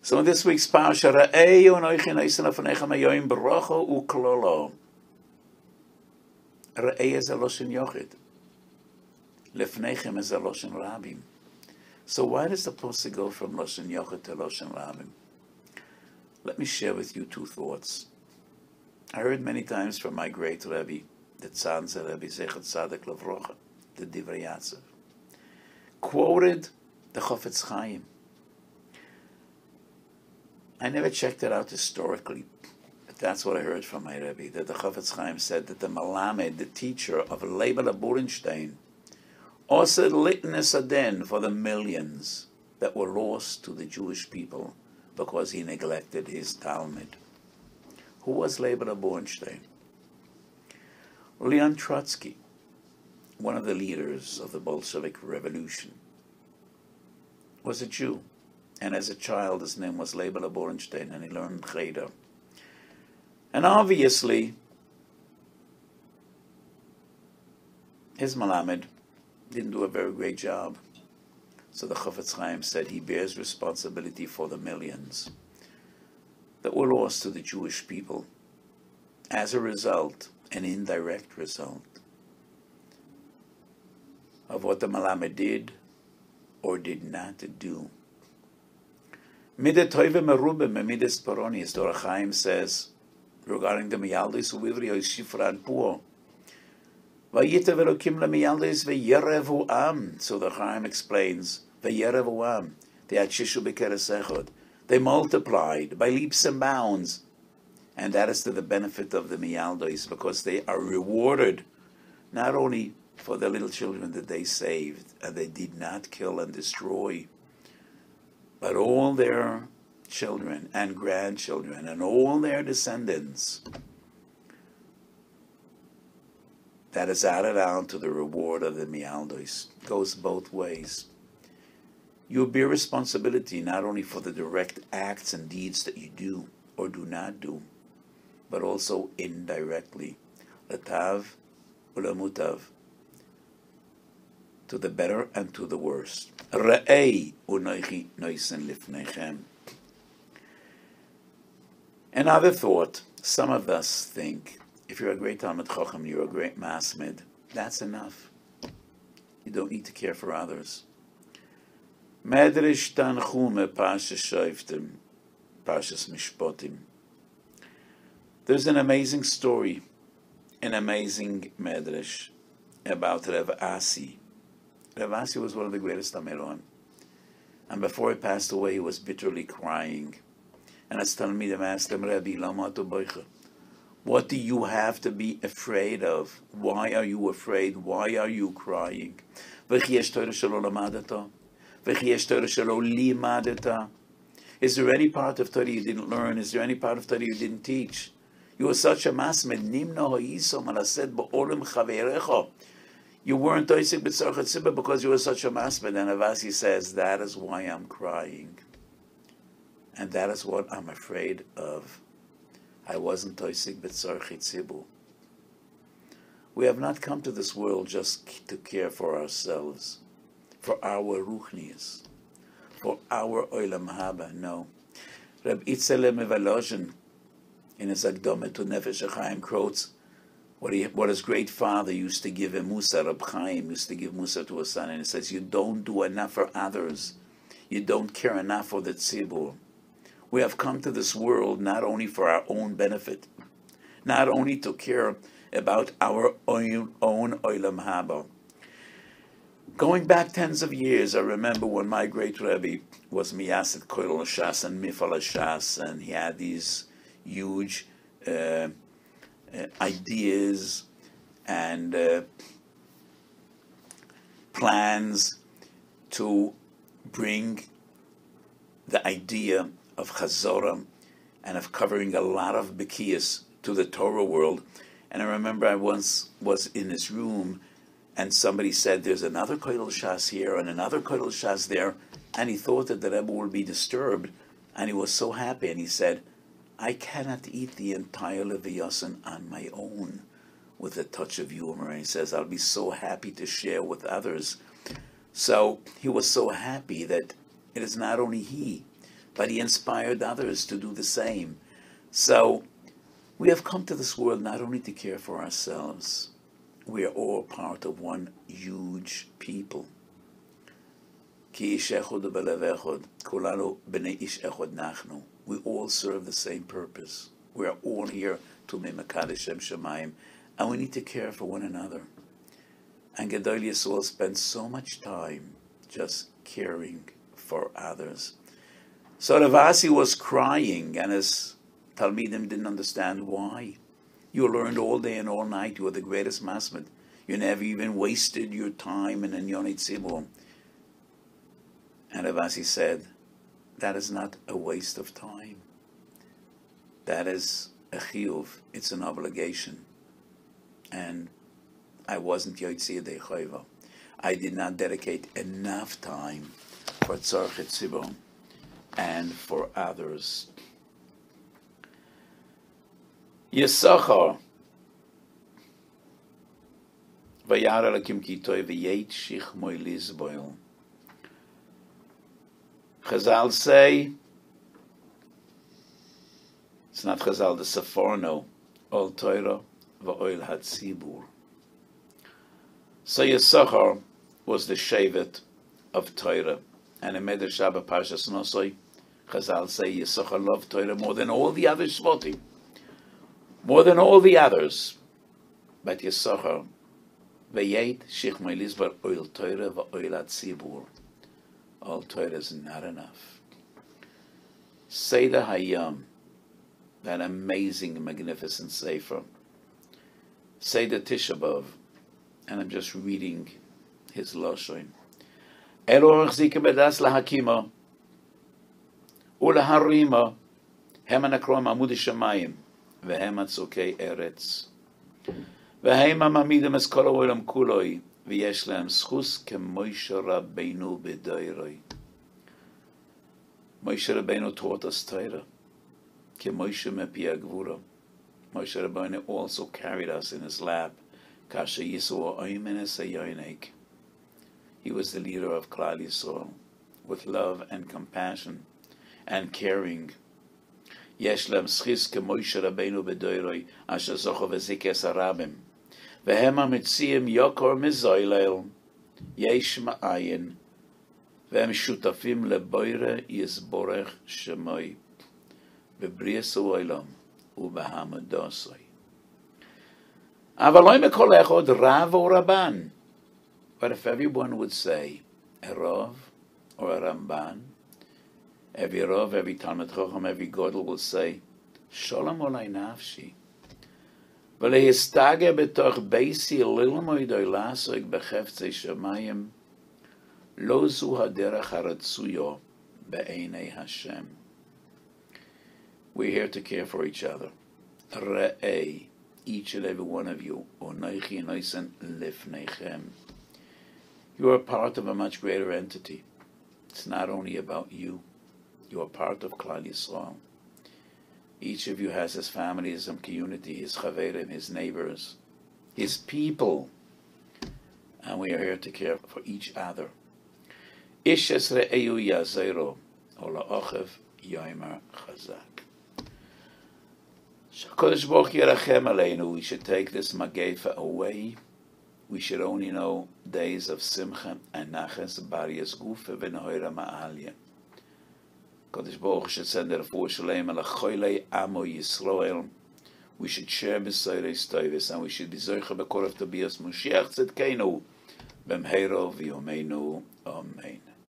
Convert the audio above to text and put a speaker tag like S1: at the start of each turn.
S1: So in this week's Parsha, Ra'ei u'noichi neisin afanechem hayoim b'rocha u'klolo. Ra'ei is a loshen yochid. Lefnechem is a loshen rabim. So why does the pasuk go from loshen yochid to loshen rabim? Let me share with you two thoughts. I heard many times from my great Rebbe, the Tzanzer Rebbe Zechat Tzaddik Levrocha, the Divrei Yatzav, quoted the Chofetz Chaim. I never checked it out historically, but that's what I heard from my Rebbe, that the Chofetz Chaim said that the Malamed, the teacher of Leibel Burenstein, also litness aden for the millions that were lost to the Jewish people because he neglected his Talmud. Who was Leibel Burenstein? Leon Trotsky, one of the leaders of the Bolshevik Revolution, was a Jew. And as a child, his name was Leibel Burenstein, and he learned Cheder. And obviously, his Malamed didn't do a very great job. So the Chofetz Chaim said he bears responsibility for the millions that were lost to the Jewish people as a result, an indirect result, of what the Malamed did or did not do. Midet toive merube midas paronis. The Orach Chaim says regarding the miyaldis u'ivrios shifran puo. Vayitev Elokim lemiyaldis veyerevu am. So the Chaim explains veyerevu am. They had shishu b'keres echad. They multiplied by leaps and bounds, and that is to the benefit of the miyaldis, because they are rewarded not only for the little children that they saved and they did not kill and destroy, but all their children and grandchildren and all their descendants. That is added on to the reward of the Mialdos. It goes both ways. You bear responsibility not only for the direct acts and deeds that you do or do not do, but also indirectly. Latav ulamutav. To the better and to the worse. Ra'ei u'noichi noisen lifnechem. Another thought. Some of us think, if you're a great Talmid Chacham, you're a great Masmid, that's enough. You don't need to care for others. Medrash Tanchume Parsha Shoiftim, Parshas Mishpotim. There's an amazing story, an amazing Medrash about Rav Asi. Rav Asi was one of the greatest Ameron. And before he passed away, he was bitterly crying. And as Talmidim asked him, Rabbi, lama tu boicha? What do you have to be afraid of? Why are you afraid? Why are you crying? Is there any part of Torah you didn't learn? Is there any part of Torah you didn't teach? You were such a masmed. Nimno ha'isom alased ba'olim chaverecha. You weren't toisik b'tzarchat sibba because you were such a masmed. And Avasi says, that is why I'm crying. And that is what I'm afraid of. I wasn't toisik b'tzarchat sibba. We have not come to this world just to care for ourselves, for our ruchnias, for our oilam haba. No. Reb Itzele Mevalozhin, in his Akdome to Nefesh HaChaim, quotes what his great father used to give him, Musa. Reb Chaim used to give Musa to his son, and he says, you don't do enough for others. You don't care enough for the tzibur. We have come to this world not only for our own benefit, not only to care about our own oilam haba. Going back tens of years, I remember when my great Rebbe was miyaset koil shas and mifal shas, and he had these huge ideas and plans to bring the idea of Chazorah and of covering a lot of Bekiyas to the Torah world. And I remember I once was in his room and somebody said, there's another Koil Shas here and another Koil Shas there. And he thought that the Rebbe would be disturbed. And he was so happy. And he said, I cannot eat the entire Leviathan on my own with a touch of humor. And he says, I'll be so happy to share with others. So he was so happy that it is not only he, but he inspired others to do the same. So we have come to this world not only to care for ourselves, we are all part of one huge people. We all serve the same purpose. We are all here to Mimakadesh Shem Shemayim, and we need to care for one another. And Gedol Yisrael spent so much time just caring for others. So Ravasi was crying, and his Talmidim didn't understand why. You learned all day and all night. You were the greatest masmid. You never even wasted your time in an Yonit Tzibur. And Ravasi said, that is not a waste of time. That is a chiyuv. It's an obligation. And I wasn't Yotzei Yedei Chayva. I did not dedicate enough time for Tzorchet Tzibur and for others. Yisachar Vayar Elokim ki tov v'yeit shichmoi lizboil. Chazal say, it's not Chazal, the Seforno, Ol Torah v'oil hatzibur. So Yisachar was the Shevet of Torah, and in Medrash Rabbah Parshas Nosoi, Chazal say Yisachar loved Torah more than all the other Shvotim, more than all the others. But Yisachar, v'yeit shichmoi lizboil oil Torah v'oil hatzibur. All Torah is not enough. Seder Hayam, that amazing, magnificent Sefer. Seder Tisha B'Av, and I'm just reading his Lashon. Elo achzike bedas lahakima, ulaharima, hem anakrom amud shamayim, vehem atzokei eretz, vehem amamidem es kol ha'olam kuloi, ויש להם זכוס כמוישה רבינו בדוירוי. Moshe Rabbeinu taught us Torah. Moshe mepi agvura. Moshe Rabbeinu also carried us in his lap. Kasher Yisrael oimenes hayonek. He was the leader of Klal Yisrael, with love and compassion and caring. Yesh lem schis Moshe Rabbeinu b'doiroi asher zocho v'zikes harabim. V'hem hamitziim yokor mizoylel yesh ma'ayin. והם שותפים לבוירה יסבורך שמוי בבריאס העולם ובהעמדוסוי. אבל לא מכל אחד רב או רבן. But if everyone would say a Rav or a Ramban, every Rav, every Talmid Chacham, every Godel will say, Shalom olai nafshi. ולהסתגע בתוך ביסי ללמוד לעסוק בחפצי שמיים, לא זו הדרך הרצויה בעיני Hashem. We're here to care for each other. Re'ei, each and every one of you, onaychi noisen lifneichem. You are part of a much greater entity. It's not only about you. You are part of Klal Yisrael. Each of you has his family, his community, his chaverim, his neighbors, his people. And we are here to care for each other. Ishes re'eu yazero, ola ochev yoimer chazak. HaKadosh Baruch Yerachem Aleinu. We should take this magefa away. We should only know days of simcha and naches, barias gufe v'nohira ma'alya. HaKadosh Baruch should send a refuah shalem ala choylei amo Yisrael. We should share b'soirei stoivis, and we should be zoicha b'korov tobias Moshiach tzedkeinu b'mheiro v'yomeinu. Amen.